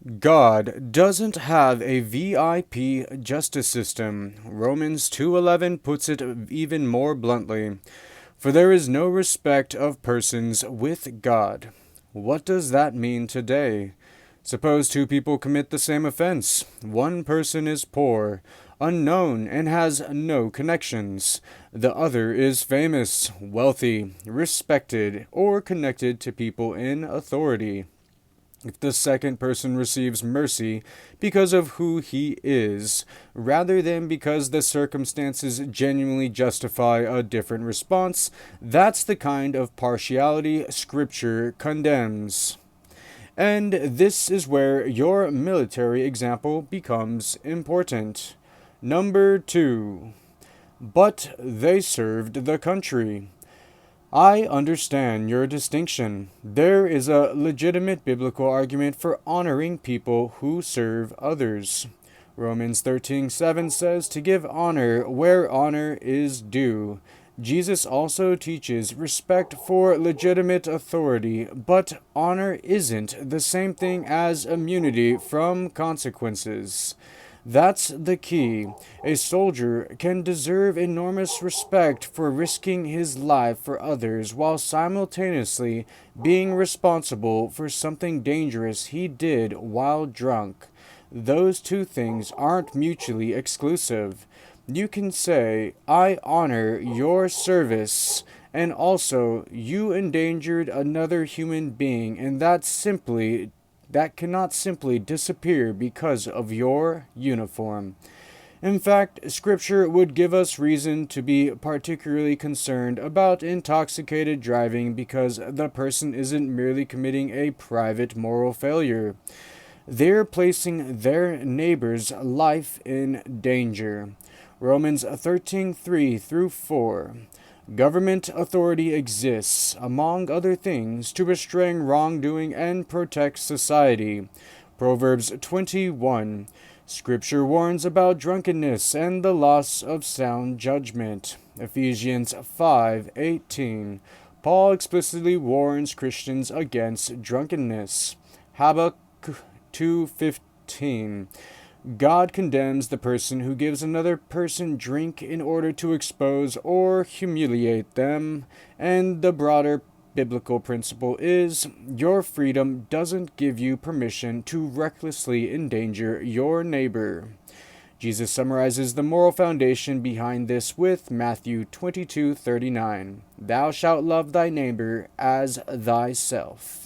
God doesn't have a VIP justice system. Romans 2:11 puts it even more bluntly. For there is no respect of persons with God. What does that mean today? Suppose two people commit the same offense. One person is poor, unknown, and has no connections. The other is famous, wealthy, respected, or connected to people in authority. If the second person receives mercy because of who he is, rather than because the circumstances genuinely justify a different response, that's the kind of partiality Scripture condemns. And this is where your military example becomes important. Number 2. But they served the country. I understand your distinction. There is a legitimate biblical argument for honoring people who serve others. Romans 13:7 says to give honor where honor is due. Jesus also teaches respect for legitimate authority, but honor isn't the same thing as immunity from consequences. That's the key. A soldier can deserve enormous respect for risking his life for others while simultaneously being responsible for something dangerous he did while drunk. Those two things aren't mutually exclusive. You can say, I honor your service, and also, you endangered another human being, and that cannot simply disappear because of your uniform. In fact, Scripture would give us reason to be particularly concerned about intoxicated driving because the person isn't merely committing a private moral failure. They're placing their neighbor's life in danger. Romans 13:3 through 4. Government authority exists, among other things, to restrain wrongdoing and protect society. Proverbs 21. Scripture warns about drunkenness and the loss of sound judgment. Ephesians 5:18. Paul explicitly warns Christians against drunkenness. Habakkuk 2:15. God condemns the person who gives another person drink in order to expose or humiliate them, and the broader biblical principle is your freedom doesn't give you permission to recklessly endanger your neighbor. Jesus summarizes the moral foundation behind this with Matthew 22:39. Thou shalt love thy neighbor as thyself.